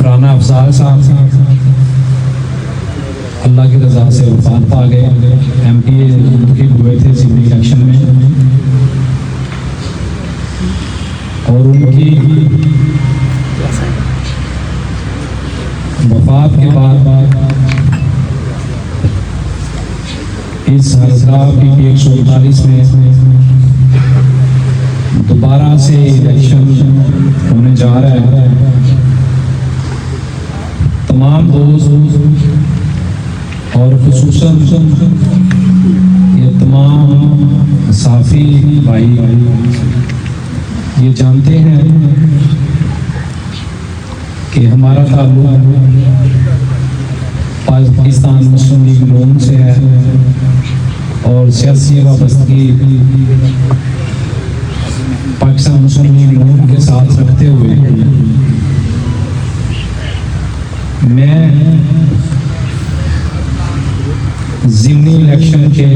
राना अफजाल साहब अल्लाह की रज़ा से वफात पा गए। एमपीए मुंतखब हुए थे सिवनी इलेक्शन में, और उनकी वफात के बाद इस हल्का पीपी 139 में दोबारा से इलेक्शन होने जा रहा है। तमाम दोस्त और खुसूसन ये तमाम साफी भाई ये जानते हैं कि हमारा ताल्लुक पाकिस्तान मुस्लिम लीग नून से है, और सियासी वाबस्तगी पाकिस्तान मुस्लिम लीग नून के साथ रखते हुए मैं ज़िमनी इलेक्शन के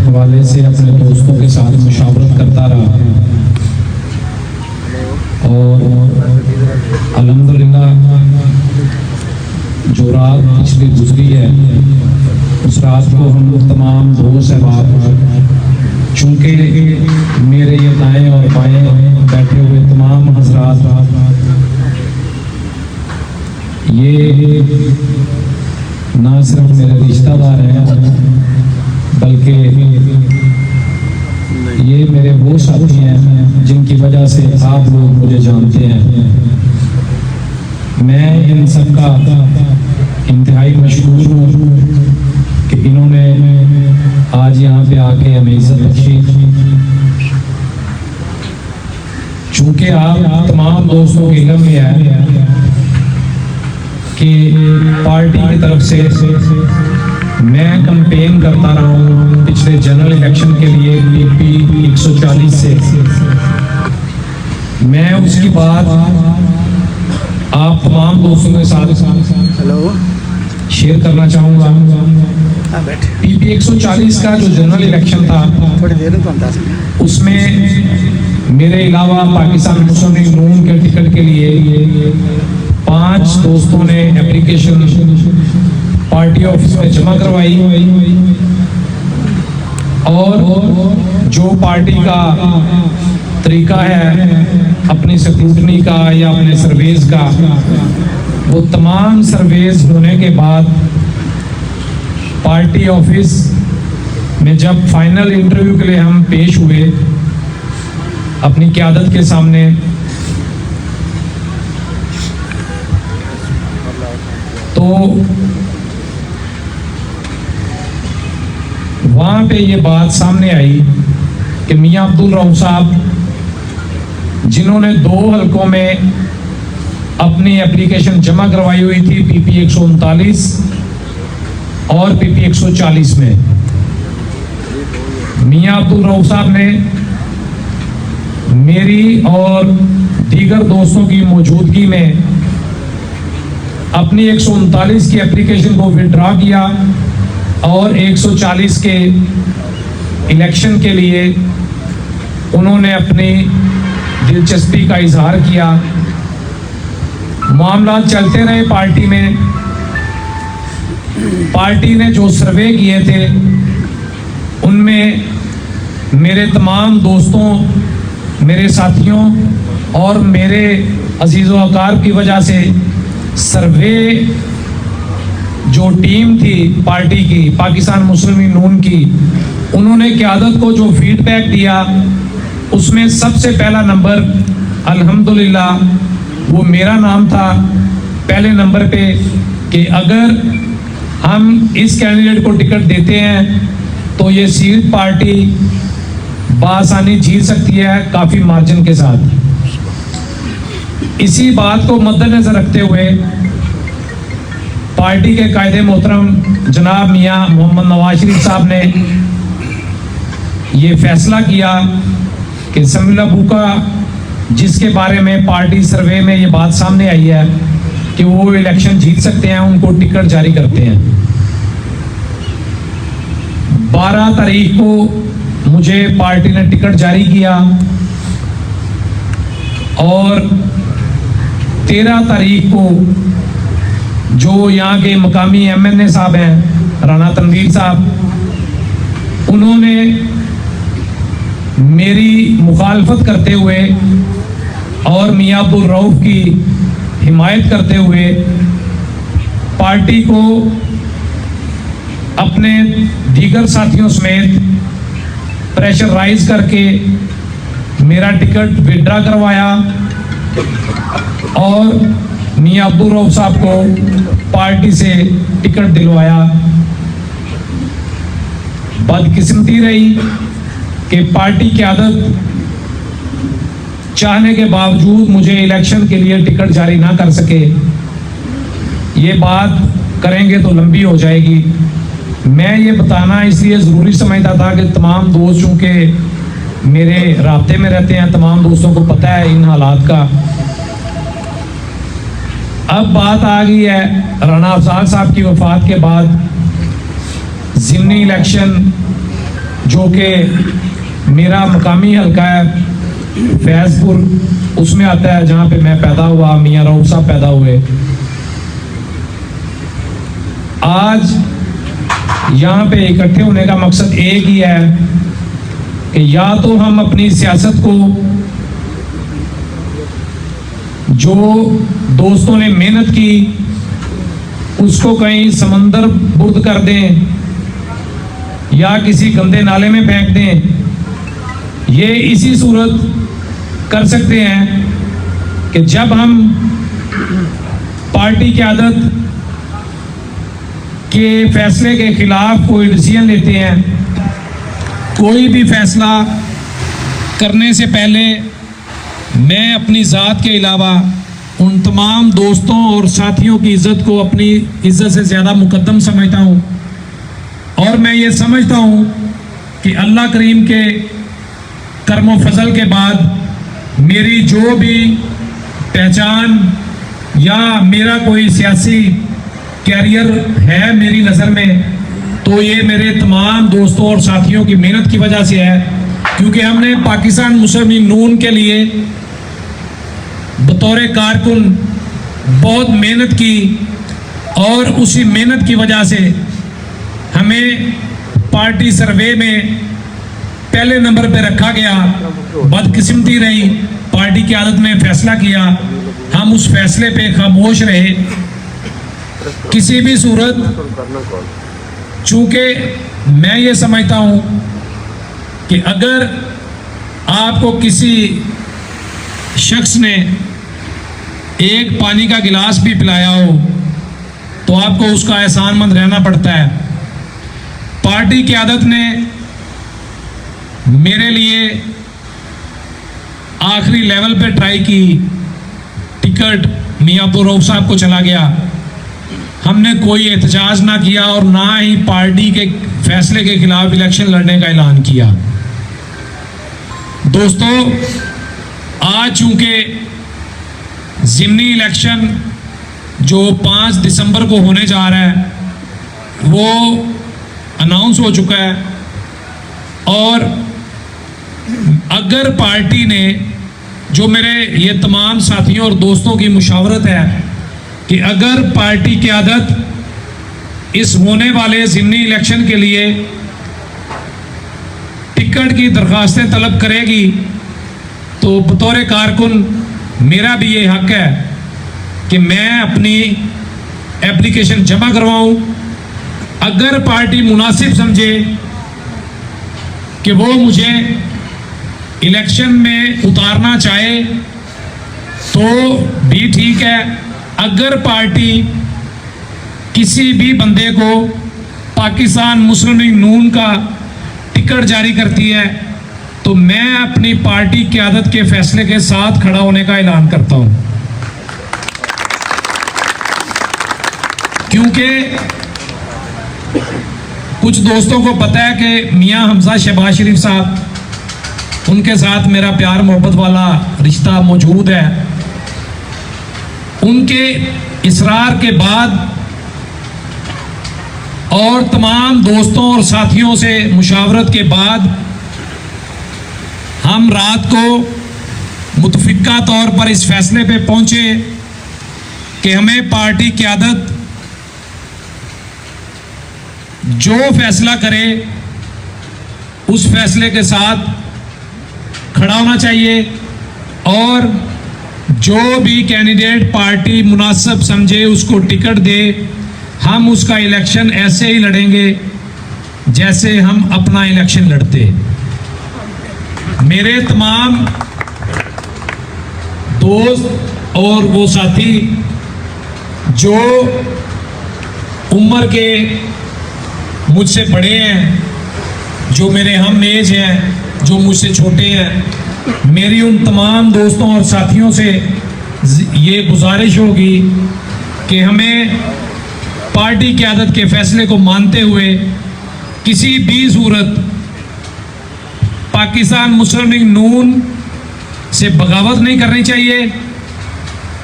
हवाले से अपने दोस्तों के साथ मुशावरत करता रहा, और अल्हम्दुलिल्लाह जो रात पिछली गुजरी है उस रात को हम तमाम दोस्त अहबाब, चूँकि मेरे ये दाएं और बाएं बैठे हुए तमाम हजरात ये ना सिर्फ मेरे रिश्तेदार हैं बल्कि ये मेरे वो साथी हैं जिनकी वजह से आप लोग मुझे जानते हैं। मैं इन सब का इंतहाई मशहूर हूँ कि इन्होंने आज यहाँ पे आके हमें इज्जत बख्शी। चूँकि आप तमाम दोस्तों के इल्म में है कि पार्टी की तरफ से मैं कैंपेन करता रहा हूँ पिछले जनरल इलेक्शन के लिए पीपी 140 से। मैं उसकी बात आप तमाम दोस्तों के साथ शेयर करना चाहूँगा। पीपी 140 का जो जनरल इलेक्शन था उसमें मेरे अलावा पाकिस्तान मुस्लिम लीग नून के टिकट के लिए 5 दोस्तों ने एप्लीकेशन पार्टी ऑफिस में जमा करवाई, और जो पार्टी का तरीका है अपनी स्क्रूटनी का या अपने सर्वेज का, वो तमाम सर्वेज होने के बाद पार्टी ऑफिस में जब फाइनल इंटरव्यू के लिए हम पेश हुए अपनी क़यादत के सामने, तो वहाँ पे ये बात सामने आई कि मियाँ अब्दुल रऊफ साहब जिन्होंने 2 हलकों में अपनी एप्लीकेशन जमा करवाई हुई थी पीपी 139 और पीपी 140 में, मियाँ अब्दुल रऊफ साहब ने मेरी और दीगर दोस्तों की मौजूदगी में अपनी 139 की एप्लीकेशन को विड्रॉ किया और 140 के इलेक्शन के लिए उन्होंने अपनी दिलचस्पी का इजहार किया। मामला चलते रहे पार्टी में। पार्टी ने जो सर्वे किए थे उनमें मेरे तमाम दोस्तों, मेरे साथियों और मेरे अजीज़ व अकार की वजह से सर्वे जो टीम थी पार्टी की पाकिस्तान मुस्लिम लीग नून की, उन्होंने क़यादत को जो फीडबैक दिया उसमें सबसे पहला नंबर अल्हम्दुलिल्लाह वो मेरा नाम था पहले नंबर पे, कि अगर हम इस कैंडिडेट को टिकट देते हैं तो ये सीट पार्टी बासानी जीत सकती है काफ़ी मार्जिन के साथ। इसी बात को मद्देनजर रखते हुए पार्टी के कायदे मोहतरम जनाब मियाँ मोहम्मद नवाज शरीफ साहब ने ये फैसला किया कि समीला बूका, जिसके बारे में पार्टी सर्वे में ये बात सामने आई है कि वो इलेक्शन जीत सकते हैं, उनको टिकट जारी करते हैं। 12 तारीख को मुझे पार्टी ने टिकट जारी किया और 13 तारीख को जो यहाँ के मकामी MNA साहब हैं, राणा तनवीर साहब, उन्होंने मेरी मुखालफत करते हुए और मियां अब्दुल रऊफ की हिमायत करते हुए पार्टी को अपने दीगर साथियों समेत प्रेशराइज करके मेरा टिकट विड्रा करवाया और मियां अब्दुल रऊफ साहब को पार्टी से टिकट दिलवाया। बदकिस्मती रही कि पार्टी की आदत चाहने के बावजूद मुझे इलेक्शन के लिए टिकट जारी ना कर सके। ये बात करेंगे तो लंबी हो जाएगी। मैं ये बताना इसलिए ज़रूरी समझता था कि तमाम दोस्त चूँकि मेरे राब्ते में रहते हैं, तमाम दोस्तों को पता है इन हालात का। अब बात आ गई है राणा अफजाल साहब की वफ़ात के बाद ज़िमनी इलेक्शन, जो कि मेरा मकामी हल्का है फैज़पुर, उसमें आता है जहाँ पे मैं पैदा हुआ, मियां रऊफ साहब पैदा हुए। आज यहाँ पे इकट्ठे होने का मकसद एक ही है कि या तो हम अपनी सियासत को, जो दोस्तों ने मेहनत की, उसको कहीं समंदर बुर्द कर दें या किसी गंदे नाले में फेंक दें। ये इसी सूरत कर सकते हैं कि जब हम पार्टी की आदत के फैसले के खिलाफ कोई डिसीजन लेते हैं, कोई भी फैसला करने से पहले मैं अपनी ज़ात के अलावा उन तमाम दोस्तों और साथियों की इज़्ज़त को अपनी इज़्ज़त से ज़्यादा मुकद्दम समझता हूँ। और मैं ये समझता हूँ कि अल्लाह करीम के करम व फजल के बाद मेरी जो भी पहचान या मेरा कोई सियासी कैरियर है मेरी नज़र में, तो ये मेरे तमाम दोस्तों और साथियों की मेहनत की वजह से है। क्योंकि हमने पाकिस्तान मुस्लिम लीग नून के लिए बतौर कारकुन बहुत मेहनत की और उसी मेहनत की वजह से हमें पार्टी सर्वे में पहले नंबर पे रखा गया। बदकिस्मती रही, पार्टी की आदत में फैसला किया, हम उस फैसले पे खामोश रहे। किसी भी सूरत, चूंकि मैं ये समझता हूँ कि अगर आपको किसी शख्स ने एक पानी का गिलास भी पिलाया हो तो आपको उसका एहसानमंद रहना पड़ता है। पार्टी की आदत ने मेरे लिए आखिरी लेवल पे ट्राई की, टिकट मियां अब्दुल रऊफ साहब को चला गया। हमने कोई एहतजाज ना किया और ना ही पार्टी के फैसले के खिलाफ इलेक्शन लड़ने का ऐलान किया। दोस्तों, आज चूंकि ज़िमनी इलेक्शन जो 5 दिसंबर को होने जा रहा है वो अनाउंस हो चुका है, और अगर पार्टी ने, जो मेरे ये तमाम साथियों और दोस्तों की मुशावरत है कि अगर पार्टी की आदत इस होने वाले ज़िमनी इलेक्शन के लिए टिकट की दरख्वास्तें तलब करेगी तो बतौर कारकुन मेरा भी ये हक है कि मैं अपनी एप्लीकेशन जमा करवाऊं। अगर पार्टी मुनासिब समझे कि वो मुझे इलेक्शन में उतारना चाहे तो भी ठीक है। अगर पार्टी किसी भी बंदे को पाकिस्तान मुस्लिम लीग नून का टिकट जारी करती है तो मैं अपनी पार्टी की आदत के फैसले के साथ खड़ा होने का ऐलान करता हूं। क्योंकि कुछ दोस्तों को पता है कि मियां हमजा शहबाज शरीफ साहब, उनके साथ मेरा प्यार मोहब्बत वाला रिश्ता मौजूद है। उनके इसरार के बाद और तमाम दोस्तों और साथियों से मुशावरत के बाद हम रात को मुतफिका तौर पर इस फैसले पे पहुंचे कि हमें पार्टी क़यादत जो फैसला करे उस फैसले के साथ खड़ा होना चाहिए और जो भी कैंडिडेट पार्टी मुनासिब समझे उसको टिकट दे। हम उसका इलेक्शन ऐसे ही लड़ेंगे जैसे हम अपना इलेक्शन लड़ते। मेरे तमाम दोस्त और वो साथी जो उम्र के मुझसे बड़े हैं, जो मेरे हम एज हैं, जो मुझसे छोटे हैं, मेरी उन तमाम दोस्तों और साथियों से ये गुजारिश होगी कि हमें पार्टी क़यादत के फैसले को मानते हुए किसी भी सूरत पाकिस्तान मुस्लिम लीग नून से बगावत नहीं करनी चाहिए।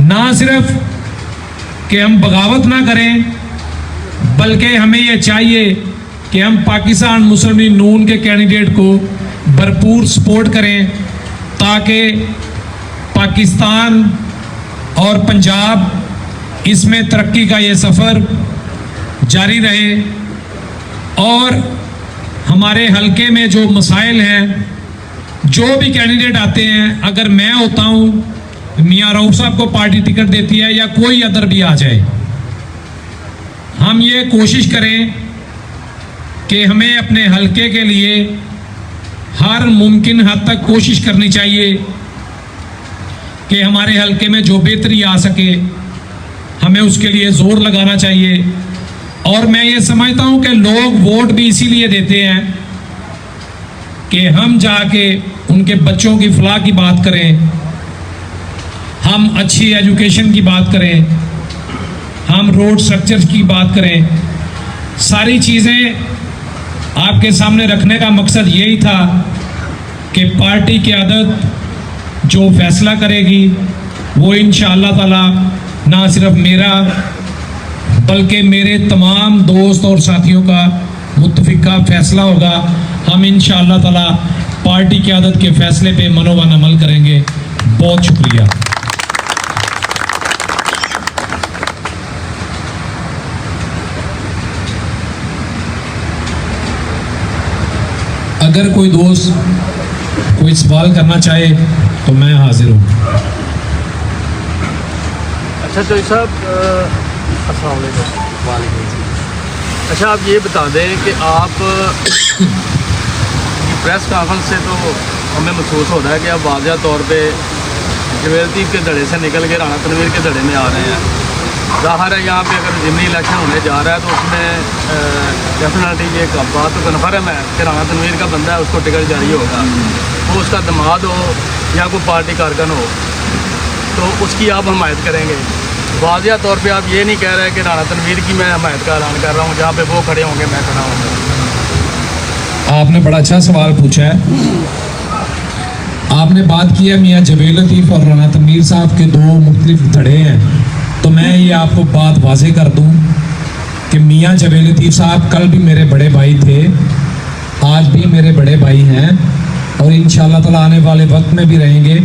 ना सिर्फ कि हम बगावत ना करें, बल्कि हमें यह चाहिए कि हम पाकिस्तान मुस्लिम लीग नून के कैंडिडेट को भरपूर सपोर्ट करें ताकि पाकिस्तान और पंजाब इसमें तरक्की का ये सफ़र जारी रहे और हमारे हलके में जो मसाइल हैं, जो भी कैंडिडेट आते हैं, अगर मैं होता हूँ, मियाँ रऊफ साहब को पार्टी टिकट देती है या कोई अदर भी आ जाए, हम ये कोशिश करें कि हमें अपने हलके के लिए हर मुमकिन हद तक कोशिश करनी चाहिए कि हमारे हलके में जो बेहतरी आ सके हमें उसके लिए ज़ोर लगाना चाहिए। और मैं ये समझता हूँ कि लोग वोट भी इसीलिए देते हैं कि हम जाके उनके बच्चों की फलाह की बात करें, हम अच्छी एजुकेशन की बात करें, हम रोड स्ट्रक्चर की बात करें। सारी चीज़ें आपके सामने रखने का मकसद यही था कि पार्टी क़यादत जो फैसला करेगी वो इंशाअल्लाह ताला ना सिर्फ मेरा बल्कि मेरे तमाम दोस्त और साथियों का मुत्तफिका फैसला होगा। हम इंशाअल्लाह ताला पार्टी क़यादत के फैसले पे मनोवन अमल करेंगे। बहुत शुक्रिया। अगर कोई दोस्त कोई सवाल करना चाहे तो मैं हाजिर हूँ। अच्छा चौधरी साहब, अस्सलाम वालेकुम। अच्छा आप ये बता दें कि आप प्रेस कॉन्फ्रेंस से तो हमें महसूस हो रहा है कि आप वाज़ह तौर पे जवेल लतीफ़ के धड़े से निकल के राना तनवीर के धड़े में आ रहे हैं। ज़ाहिर है यहाँ पे अगर ज़िमनी इलेक्शन होने जा रहा है तो उसमें डेफिनेटली ये बात तो कन्फर्म है कि राना तनवीर का बंदा है, उसको टिकट जारी होगा। वो उसका दामाद हो या कोई पार्टी कारकुन हो तो उसकी आप हमायत करेंगे। वाज़ह तौर पे आप ये नहीं कह रहे कि राना तनवीर की मैं हमायत का ऐलान कर रहा हूँ, जहाँ पे वो खड़े होंगे मैं खड़ा हूँ। आपने बड़ा अच्छा सवाल पूछा है। आपने बात की है मियाँ जवेल लतीफ़ और राना तनवीर साहब के दो मुख्तलिफ धड़े हैं, तो मैं ये आपको बात वाज़ेह कर दूँ कि मियाँ जवेल लतीफ़ साहब कल भी मेरे बड़े भाई थे, आज भी मेरे बड़े भाई हैं और इंशाअल्लाह ताला आने वाले वक्त में भी रहेंगे।